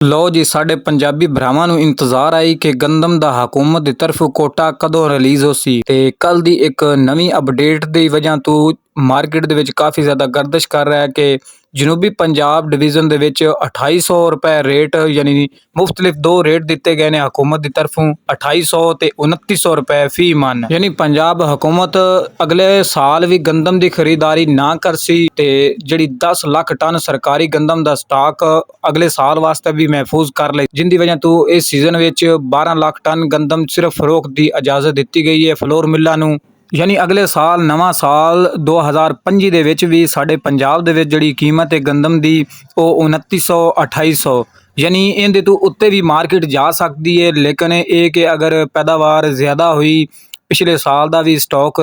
ਲਓ ਜੀ, ਸਾਡੇ ਪੰਜਾਬੀ ਭਰਾਵਾਂ ਨੂੰ ਇੰਤਜ਼ਾਰ ਆਈ ਕਿ ਗੰਦਮ ਦਾ ਹਕੂਮਤ ਦੀ ਤਰਫੋਂ ਕੋਟਾ ਕਦੋਂ ਰਿਲੀਜ਼ ਹੋ ਸੀ ਤੇ ਕੱਲ ਦੀ ਇੱਕ ਨਵੀਂ ਅਪਡੇਟ ਦੀ ਵਜ੍ਹਾ ਤੋਂ ਮਾਰਕੀਟ ਦੇ ਵਿੱਚ ਕਾਫੀ ਜ਼ਿਆਦਾ ਗਰਦਸ਼ ਕਰ ਰਿਹਾ ਹੈ ਕਿ ਜਨੂਬੀ ਪੰਜਾਬ ਡਿਵੀਜ਼ਨ ਦੇ ਵਿੱਚ 2800 ਰੁਪਏ ਰੇਟ ਯਾਨੀ ਮੁxtਲਿਫ ਦੋ ਰੇਟ ਦਿੱਤੇ ਗਏ ਨੇ ਹਕੂਮਤ ਦੀ ਤਰਫੋਂ 2800 ਤੇ 2900 ਰੁਪਏ ਫੀ ਮਨ। ਯਾਨੀ ਪੰਜਾਬ ਹਕੂਮਤ ਅਗਲੇ ਸਾਲ ਵੀ ਗੰਦਮ ਦੀ ਖਰੀਦਾਰੀ ਨਾ ਕਰ ਸੀ ਤੇ ਜਿਹੜੀ 10 ਲੱਖ ਟਨ ਸਰਕਾਰੀ ਗੰਦਮ ਦਾ ਸਟਾਕ ਅਗਲੇ ਸਾਲ ਵਾਸਤੇ ਵੀ ਮਹਿਫੂਜ਼ ਕਰ ਲਈ, ਜਿੰਦੀ ਵਜ੍ਹਾ ਤੋਂ ਇਸ ਸੀਜ਼ਨ ਵਿੱਚ 12 ਲੱਖ ਟਨ ਗੰਦਮ ਸਿਰਫ ਫਰੋਖਤ ਦੀ ਇਜਾਜ਼ਤ ਦਿੱਤੀ ਗਈ ਹੈ ਫਲੋਰ ਮਿੱਲਾਂ ਨੂੰ। ਯਾਨੀ ਅਗਲੇ ਸਾਲ ਨਵਾਂ ਸਾਲ 2025 ਦੇ ਵਿੱਚ ਵੀ ਸਾਡੇ ਪੰਜਾਬ ਦੇ ਵਿੱਚ ਜਿਹੜੀ ਕੀਮਤ ਹੈ ਗੰਦਮ ਦੀ ਉਹ 2900 2800 ਯਾਨੀ ਇਹਦੇ ਤੋਂ ਉੱਤੇ ਵੀ ਮਾਰਕੀਟ ਜਾ ਸਕਦੀ ਹੈ। ਲੇਕਿਨ ਇਹ ਕਿ ਅਗਰ ਪੈਦਾਵਾਰ ਜ਼ਿਆਦਾ ਹੋਈ, ਪਿਛਲੇ ਸਾਲ ਦਾ ਵੀ ਸਟਾਕ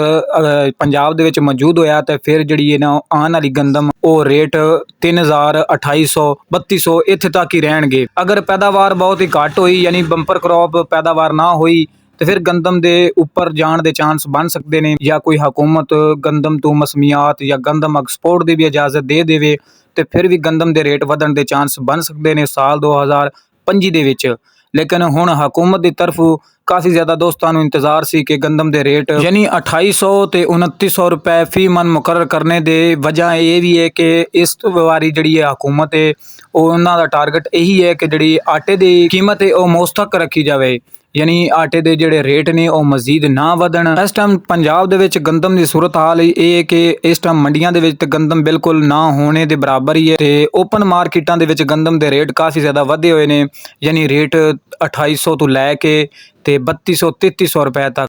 ਪੰਜਾਬ ਦੇ ਵਿੱਚ ਮੌਜੂਦ ਹੋਇਆ ਤੇ ਫਿਰ ਜਿਹੜੀ ਇਹ ਨਾ ਆਉਣ ਵਾਲੀ ਗੰਦਮ ਉਹ ਰੇਟ 3000 2800 3200 ਇੱਥੇ ਤੱਕ ਹੀ ਰਹਿਣਗੇ। ਅਗਰ ਪੈਦਾਵਾਰ ਬਹੁਤ ਹੀ ਘੱਟ ਹੋਈ ਯਾਨੀ ਬੰਪਰ ਕ੍ਰੌਪ ਪੈਦਾਵਾਰ ਨਾ ਹੋਈ ਤੇ ਫਿਰ ਗੰਦਮ ਦੇ ਉੱਪਰ ਜਾਣ ਦੇ ਚਾਂਸ ਬਣ ਸਕਦੇ ਨੇ, ਜਾਂ ਕੋਈ ਹਕੂਮਤ ਗੰਦਮ ਤੋਂ ਮਸਮੀਆਤ ਜਾਂ ਗੰਦਮ ਐਕਸਪੋਰਟ ਦੀ ਵੀ ਇਜਾਜ਼ਤ ਦੇ ਦੇਵੇ ਤੇ ਫਿਰ ਵੀ ਗੰਦਮ ਦੇ ਰੇਟ ਵਧਣ ਦੇ ਚਾਂਸ ਬਣ ਸਕਦੇ ਨੇ ਸਾਲ 2025 ਦੇ ਵਿੱਚ। ਲੇਕਿਨ ਹੁਣ ਹਕੂਮਤ ਦੀ ਤਰਫੋਂ ਕਾਫੀ ਜ਼ਿਆਦਾ ਦੋਸਤਾਂ ਨੂੰ ਇੰਤਜ਼ਾਰ ਸੀ ਕਿ ਗੰਦਮ ਦੇ ਰੇਟ ਯਾਨੀ 2800 ਤੇ 2900 ਰੁਪਏ ਫੀ ਮਨ ਮੁਕਰਰ ਕਰਨੇ ਦੇ ਵਜ੍ਹਾ ਇਹ ਵੀ ਹੈ ਕਿ ਇਸ ਵਾਰੀ ਜਿਹੜੀ ਹੈ ਹਕੂਮਤ ਹੈ ਉਹ ਉਹਨਾਂ ਦਾ ਟਾਰਗੇਟ ਇਹੀ ਹੈ ਕਿ ਜਿਹੜੀ ਆਟੇ ਦੀ ਕੀਮਤ ਹੈ ਉਹ ਮੌਸਤਕ ਰੱਖੀ ਜਾਵੇ, ਯਾਨੀ ਆਟੇ ਦੇ ਜਿਹੜੇ ਰੇਟ ਨੇ ਉਹ ਮਜ਼ੀਦ ਨਾ ਵਧਣ। ਇਸ ਟਾਈਮ ਪੰਜਾਬ ਦੇ ਵਿੱਚ ਗੰਦਮ ਦੀ ਸੂਰਤ ਹਾਲ ਇਹ ਹੈ ਕਿ ਇਸ ਟਾਈਮ ਮੰਡੀਆਂ ਦੇ ਵਿੱਚ ਤੇ ਗੰਦਮ ਬਿਲਕੁਲ ਨਾ ਹੋਣੇ ਦੇ ਬਰਾਬਰ ਹੀ ਹੈ ਤੇ ਓਪਨ ਮਾਰਕੀਟਾਂ ਦੇ ਵਿੱਚ ਗੰਦਮ ਦੇ ਰੇਟ ਕਾਫੀ ਜ਼ਿਆਦਾ ਵਧੇ ਹੋਏ ਨੇ, ਯਾਨੀ ਰੇਟ 2800 ਤੋਂ ਲੈ ਕੇ ਤੇ 3200 3300 ਰੁਪਏ ਤੱਕ।